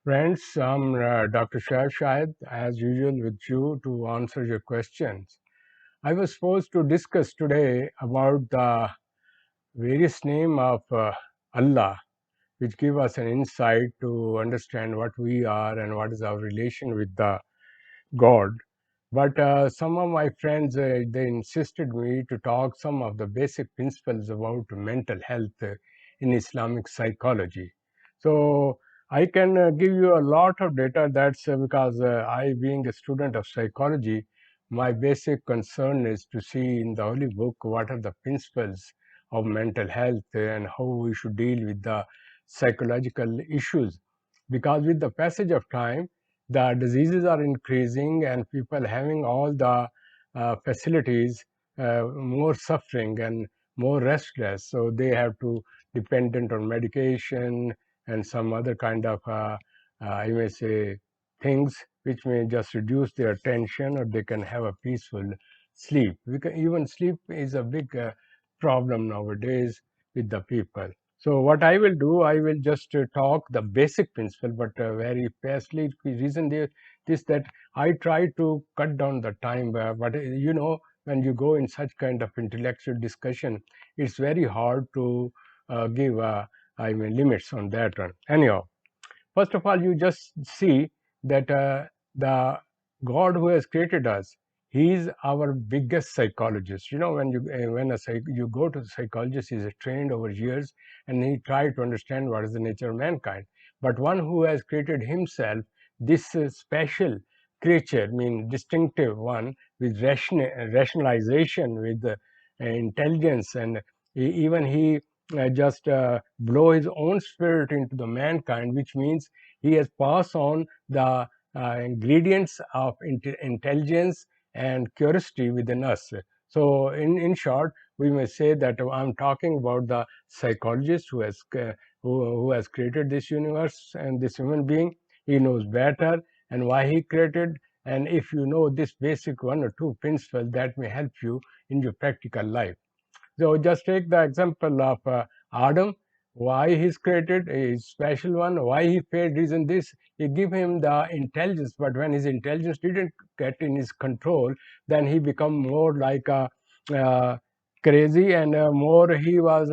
Friends, I'm Dr. Shahid, as usual, with you to answer your questions. I was supposed to discuss today about the various name of Allah, which give us an insight to understand what we are and what is our relation with the God. But some of my friends, they insisted me to talk some of the basic principles about mental health in Islamic psychology. So I can give you a lot of data. That's because I, being a student of psychology, my basic concern is to see in the Holy Book what are the principles of mental health and how we should deal with the psychological issues. Because with the passage of time, the diseases are increasing and people having all the facilities, more suffering and more restless. So they have to dependent on medication and some other kind of, I may say, things which may just reduce their tension, or they can have a peaceful sleep. Even sleep is a big problem nowadays with the people. So what I will do, I will just talk the basic principle, but very fastly. Reason this that I try to cut down the time, but when you go in such kind of intellectual discussion, it's very hard to give I mean limits on that one. Anyhow, first of all, you just see that the God who has created us, He is our biggest psychologist. When you go to the psychologist, he's trained over years, and he tried to understand what is the nature of mankind. But one who has created himself, this special creature, distinctive one with rationalization, with intelligence, and even he just blow his own spirit into the mankind, which means he has passed on the ingredients of intelligence and curiosity within us. So, in short, we may say that I'm talking about the psychologist who has created this universe and this human being. He knows better and why he created. And if you know this basic one or two principles, that may help you in your practical life. So just take the example of Adam, why he's created a special one, why he failed, reason this, he give him the intelligence, but when his intelligence didn't get in his control, then he become more like a uh, crazy, and more he was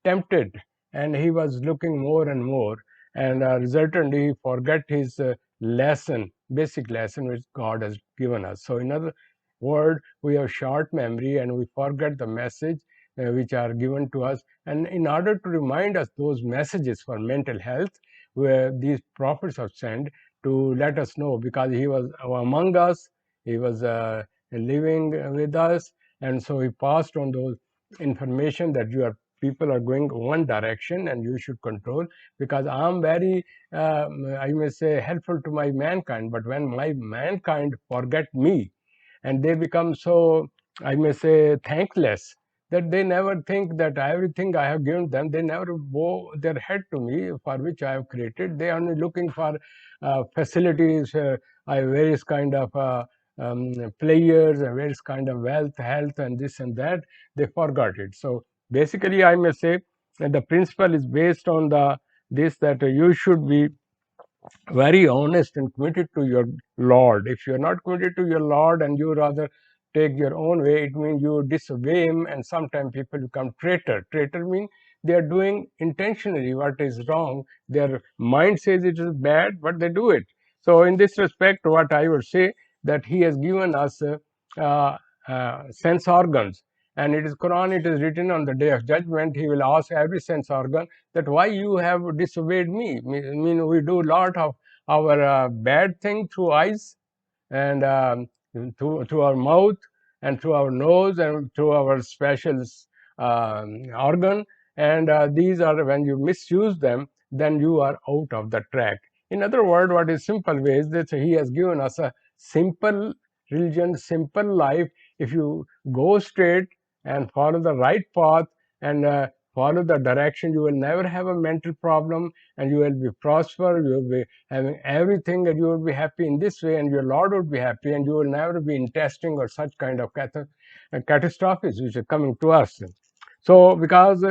tempted, and he was looking more and more, and resultantly he forget his lesson, basic lesson which God has given us. So in other word, we have short memory and we forget the message which are given to us. And in order to remind us those messages for mental health, where these prophets are sent to let us know, because he was among us, he was living with us, and so he passed on those information that your people are going one direction and you should control, because I'm very I may say helpful to my mankind, but when my mankind forget me and they become so, I may say, thankless, that they never think that everything I have given them, they never bow their head to me for which I have created. They are only looking for facilities, various kind of players, and various kind of wealth, health, and this and that. They forgot it. So basically, I may say that the principle is based on the this, that you should be very honest and committed to your Lord. If you're not committed to your Lord and you rather take your own way, it means you disobey Him, and sometimes people become traitor. Traitor means they are doing intentionally what is wrong. Their mind says it is bad, but they do it. So, in this respect, what I would say, that He has given us sense organs, and it is Quran. It is written, on the day of judgment, He will ask every sense organ that why you have disobeyed me. We do a lot of our bad thing through eyes, and through our mouth, and through our nose, and through our special organ, and these are, when you misuse them, then you are out of the track. In other words, what is simple way is that he has given us a simple religion, simple life. If you go straight and follow the right path, and follow the direction, you will never have a mental problem, and you will be prosper, you will be having everything, and you will be happy in this way, and your Lord would be happy, and you will never be in testing or such kind of catastrophes which are coming to us. So because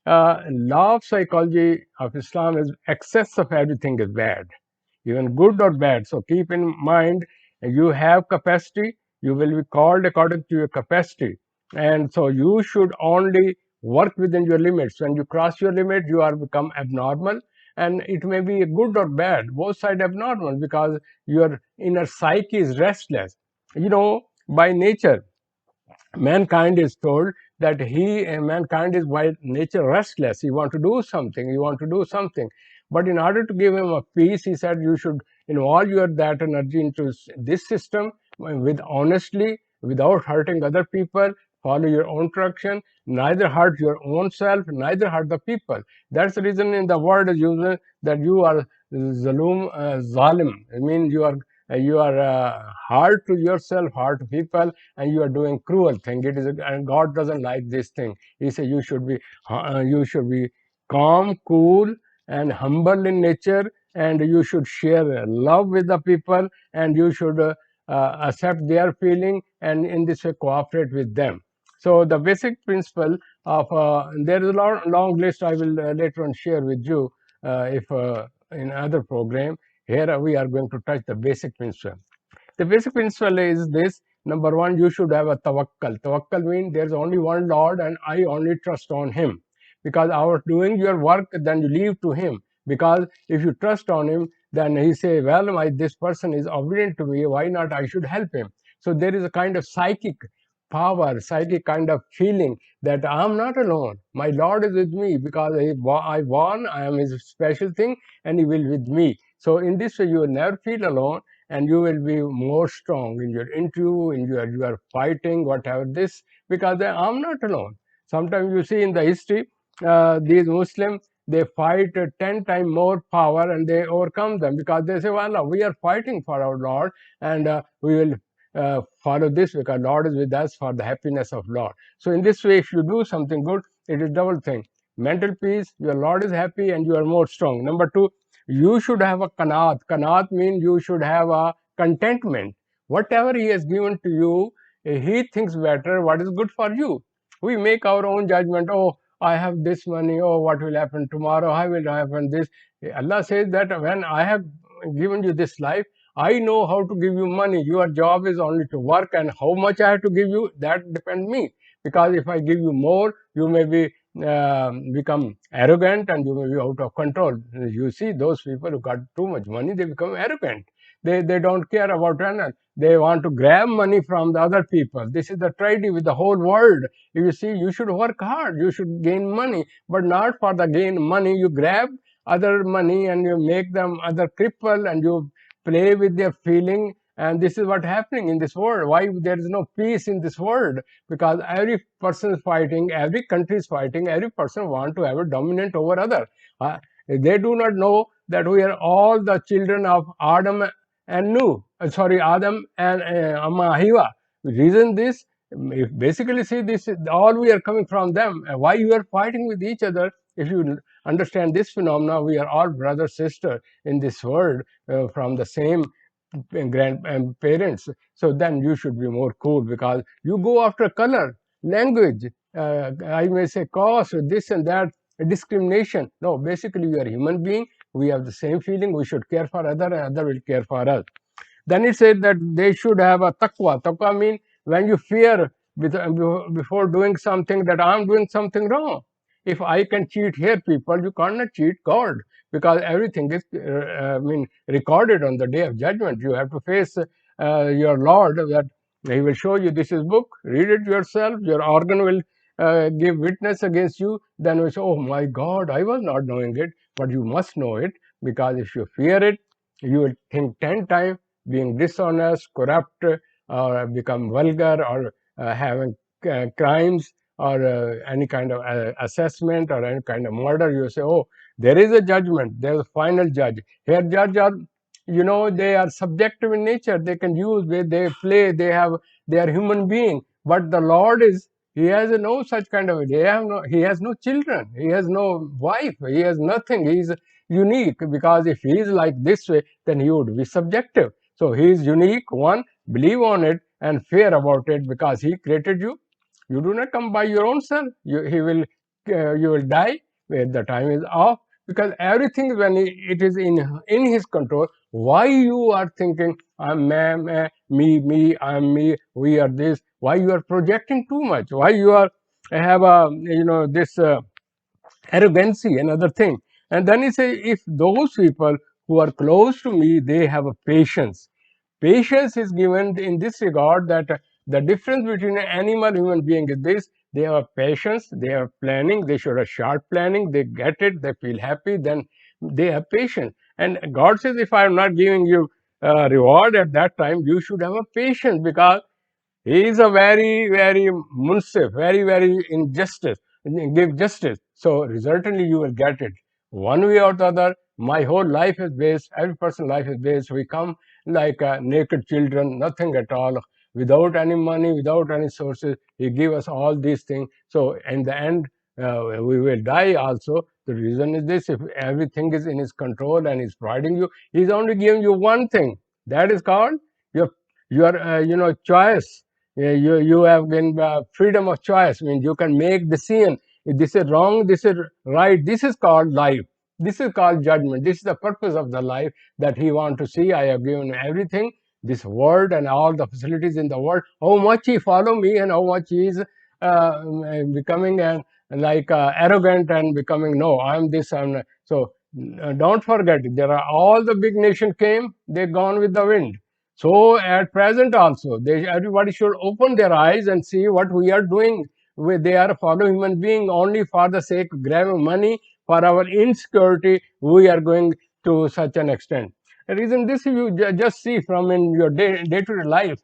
law of psychology of Islam is excess of everything is bad. even good or bad. So keep in mind, you have capacity, you will be called according to your capacity. And so you should only work within your limits. When you cross your limit, you are become abnormal, and it may be good or bad, both side abnormal, because your inner psyche is restless. By nature, mankind is told that mankind is by nature restless. He want to do something, but in order to give him a peace, he said you should involve your that energy into this system, with honestly, without hurting other people. Follow your own direction, neither hurt your own self, neither hurt the people. That's the reason in the word is used that you are zalim. I mean, you are hard to yourself, hard to people, and you are doing cruel thing. And God doesn't like this thing. He said you should be calm, cool, and humble in nature, and you should share love with the people, and you should accept their feeling, and in this way cooperate with them. So the basic principle of there is a long list. I will later on share with you, if in other program. Here we are going to touch the basic principle. The basic principle is this. Number one, you should have a tawakkal. Tawakkal means there's only one Lord and I only trust on Him. Because our doing your work, then you leave to Him. Because if you trust on Him, then He say, well, this person is obedient to me, why not I should help him? So there is a kind of psychic power, psychic kind of feeling that I'm not alone. My Lord is with me, because I won, I am His special thing, and He will with me. So in this way, you will never feel alone, and you will be more strong in your interview, in your fighting, whatever this, because I'm not alone. Sometimes you see in the history, these Muslims, they fight 10 times more power, and they overcome them, because they say, well, we are fighting for our Lord, and we will follow this, because Lord is with us for the happiness of Lord. So in this way, if you do something good, it is double thing. Mental peace, your Lord is happy, and you are more strong. Number two, you should have a qanaat. Qanaat means you should have a contentment. Whatever He has given to you, He thinks better what is good for you. We make our own judgment. Oh, I have this money. Oh, what will happen tomorrow? How will happen this? Allah says that when I have given you this life, I know how to give you money. Your job is only to work, and how much I have to give you, that depends me. Because if I give you more, you may become arrogant, and you may be out of control. You see those people who got too much money, they become arrogant. They don't care about anything. They want to grab money from the other people. This is the tragedy with the whole world. You see, you should work hard, you should gain money, but not for the gain money. You grab other money and you make them other cripple, and you play with their feeling. And this is what happening in this world. Why there is no peace in this world? Because every person is fighting, every country is fighting, every person want to have a dominant over other. They do not know that we are all the children of Adam and Adam and Hiva. Reason this, if basically see this, all we are coming from them. Why you are fighting with each other? If you understand this phenomena, we are all brother sister in this world, from the same grandparents. So then you should be more cool, because you go after color, language, I may say cost, this and that, discrimination. No, basically we are human being. We have the same feeling. We should care for other, and other will care for us. Then it said that they should have a taqwa. Taqwa means when you fear before doing something, that I'm doing something wrong. If I can cheat here, people, you cannot cheat God, because everything is recorded on the day of judgment. You have to face your Lord, that He will show you, this is book, read it yourself. Your organ will give witness against you. Then we say, oh my God, I was not knowing it. But you must know it, because if you fear it, you will think 10 times. Being dishonest, corrupt, or become vulgar, or having crimes, or any kind of assessment, or any kind of murder, you say, oh, there is a judgment, there is a final judge. Here judge are, they are subjective in nature. They can use, they play, they are human being. But the Lord is, He has no such kind of, He has no children, He has no wife, He has nothing. He is unique, because if He is like this way, then He would be subjective. So He is unique. One, believe on it and fear about it, because He created you. You do not come by your own self. You will die when the time is off. because everything when it is in his control. Why you are thinking I'm me, I'm me, we are this? Why you are projecting too much? Why you are have a this arrogancy and other thing? And then he say, if those people who are close to me, they have a patience. Patience is given in this regard that the difference between an animal and human being is this: they have patience, they have planning, they should have sharp planning, they get it, they feel happy, then they have patience. And God says, if I am not giving you reward at that time, you should have a patience, because he is a very, very munsif, very, very injustice, give justice. So certainly you will get it one way or the other. My whole life is based, every person's life is based. We come like naked children, nothing at all, without any money, without any sources. He give us all these things. So in the end, we will die also. The reason is this: if everything is in his control and he's providing you, he's only giving you one thing. That is called your choice. You have been freedom of choice. I mean, you can make decision. If this is wrong, this is right. This is called life. This is called judgment. This is the purpose of the life that he wants to see. I have given everything, this world and all the facilities in the world. How much he follow me and how much he is becoming like arrogant and becoming, no, I'm this. I'm so. Don't forget, there are all the big nation came. They gone with the wind. So at present also, everybody should open their eyes and see what we are doing. They are follow human being only for the sake of grabbing money. For our insecurity, we are going to such an extent. The reason this you just see from in your day-to-day life.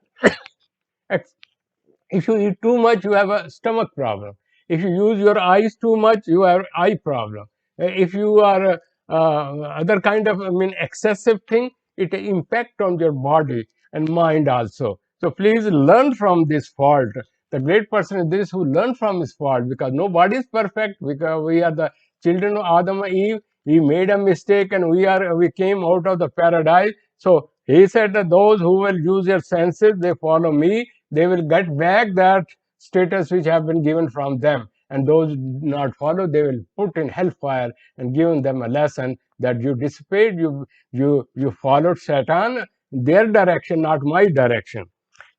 If you eat too much, you have a stomach problem. If you use your eyes too much, you have eye problem. If you are other kind of, I mean, excessive thing, it impact on your body and mind also. So please learn from this fault. The great person is this who learn from his fault, because nobody is perfect, because we are the children of Adam and Eve. We made a mistake and we came out of the paradise. So he said that those who will use their senses, they follow me, they will get back that status which have been given from them. And those who do not follow, they will put in hellfire, and given them a lesson that you dissipate, you followed Satan, their direction, not my direction.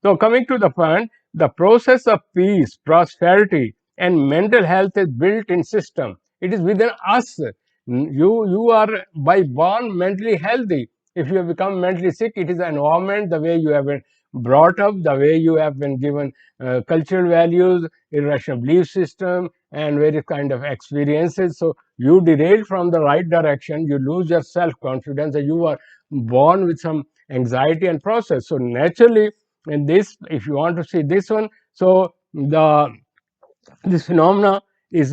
So coming to the point, the process of peace, prosperity, and mental health is built in system. It is within us. You are by born mentally healthy. If you have become mentally sick, it is the environment, the way you have been brought up, the way you have been given cultural values, irrational belief system, and various kind of experiences. So you derail from the right direction. You lose your self confidence, and you are born with some anxiety and process. So naturally, in this, if you want to see this one, so the this phenomena is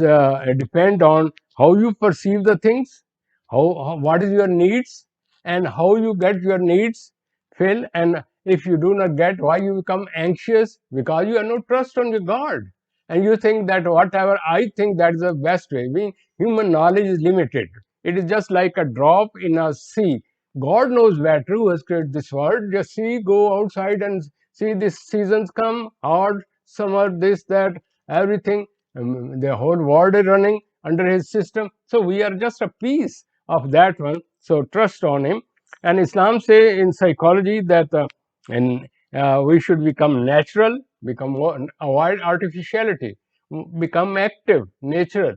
depend on how you perceive the things, what is your needs, and how you get your needs filled. And if you do not get, why you become anxious? Because you have no trust on your God, and you think that whatever I think, that is the best way. Human knowledge is limited. It is just like a drop in a sea. God knows better, who has created this world. Just see, go outside and see these seasons come, hot, summer, this, that, everything. The whole world is running under his system. So we are just a piece of that one. So trust on him. And Islam say in psychology that we should become natural, become avoid artificiality, become active, natural.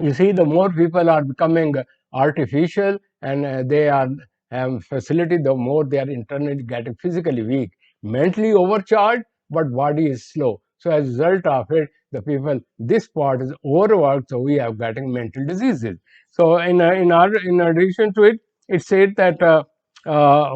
You see, the more people are becoming artificial, and they are have facility, the more they are internally getting physically weak, mentally overcharged, but body is slow. So as a result of it, the people, this part is overworked, so we are getting mental diseases. So in addition to it, it said that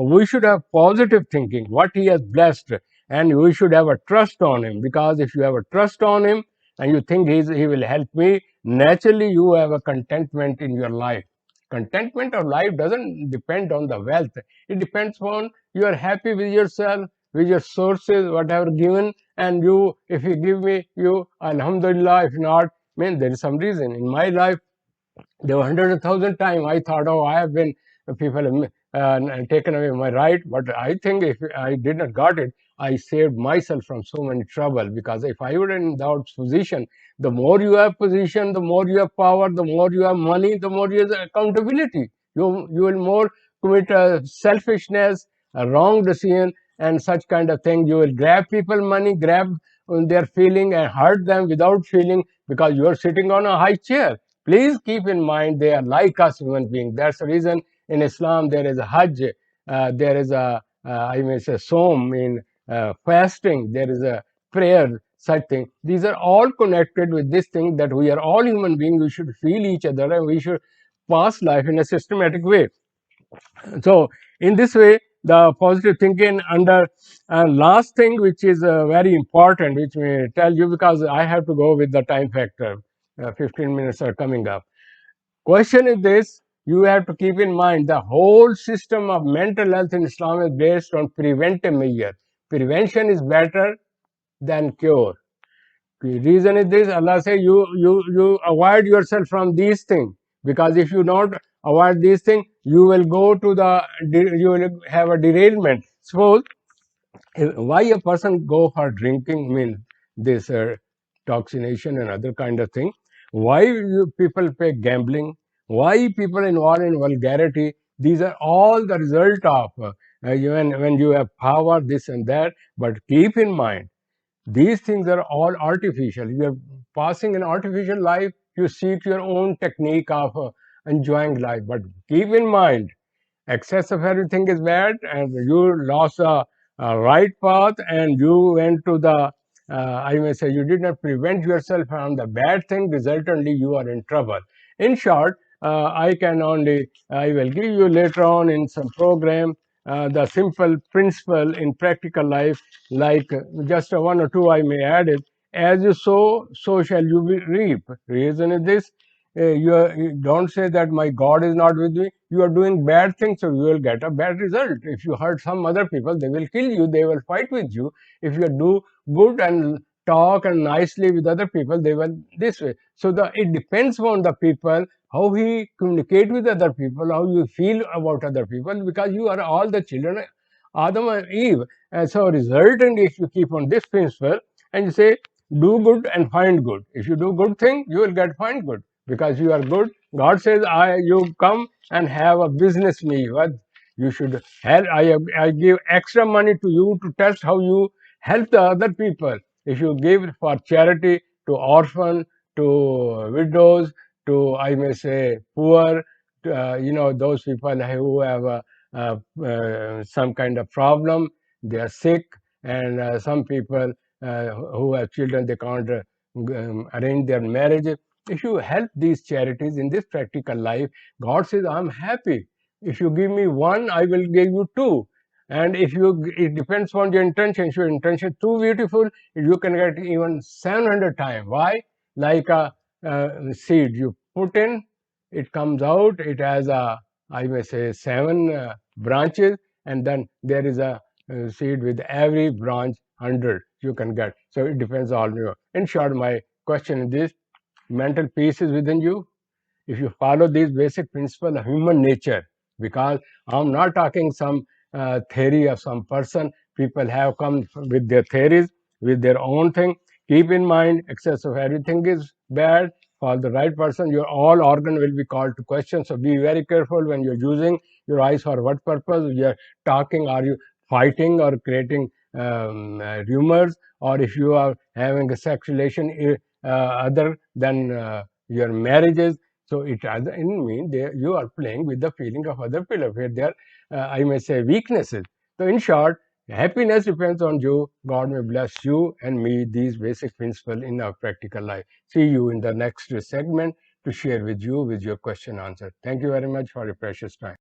we should have positive thinking, what he has blessed, and we should have a trust on him, because if you have a trust on him and you think he will help me, naturally you have a contentment in your life. Contentment of life doesn't depend on the wealth. It depends on you are happy with yourself, with your sources, whatever given, and you, if you give me, you, alhamdulillah. If not, I mean, there is some reason. In my life, there were 100,000 times I thought, oh, I have been, people have taken away my right, but I think if I did not got it, I saved myself from so many trouble, because if I were in that position, the more you have position, the more you have power, the more you have money, the more you have accountability. You will more commit selfishness, a wrong decision, and such kind of thing. You will grab people money, grab their feeling and hurt them without feeling, because you are sitting on a high chair. Please keep in mind they are like us human beings. That's the reason in Islam there is a Hajj, there is a I may say Som in fasting, there is a prayer, such thing. These are all connected with this thing that we are all human beings. We should feel each other and we should pass life in a systematic way. So in this way, the positive thinking under last thing, which is very important, which may tell you, because I have to go with the time factor. 15 minutes are coming up. Question is this: you have to keep in mind the whole system of mental health in Islam is based on preventive measure. Prevention is better than cure. The reason is this: Allah says you avoid yourself from these things, because if you don't avoid these things, you will go to you will have a derailment. Suppose why a person go for drinking, mean this toxination and other kind of thing. Why people pay gambling? Why people involved in vulgarity? These are all the result of when you have power, this and that. But keep in mind, these things are all artificial. You are passing an artificial life. You seek your own technique of enjoying life. But keep in mind, excess of everything is bad, and you lost a right path, and you went to the, I may say, you did not prevent yourself from the bad thing. Resultantly, you are in trouble. In short, I will give you later on in some program the simple principle in practical life, like just one or two I may add it. As you sow, so shall you reap. Reason is this: you don't say that my God is not with me. You are doing bad things, so you will get a bad result. If you hurt some other people, they will kill you, they will fight with you. If you do good and talk and nicely with other people, they will this way. So it depends on the people, how he communicate with other people, how you feel about other people, because you are all the children of Adam and Eve. And so resultant, if you keep on this principle and you say, do good and find good. If you do good thing, you will get find good, because you are good. God says, you come and have a business me. What you should help. I give extra money to you to test how you help the other people. If you give for charity to orphan, to widows, to I may say poor, those people who have some kind of problem, they are sick, and some people who have children, they can't arrange their marriage. If you help these charities in this practical life, God says, I'm happy. If you give me one, I will give you two. And it depends on your intention. If your intention is too beautiful, you can get even 700 times. Why? Like a seed you put in, it comes out, it has I may say 7 branches, and then there is a seed with every branch 100 you can get. So it depends on you. In short, my question is this: mental peace is within you if you follow these basic principles of human nature. Because I'm not talking some theory of some person. People have come with their theories, with their own thing. Keep in mind, excess of everything is bad. For the right person, your all organ will be called to question. So be very careful when you're using your eyes for what purpose. You're talking, are you fighting or creating rumors, or if you are having a sex relation other than your marriages. So it doesn't mean you are playing with the feeling of other people where they are, I may say, weaknesses. So in short, happiness depends on you. God may bless you and me these basic principles in our practical life. See you in the next segment to share with you with your question answer. Thank you very much for your precious time.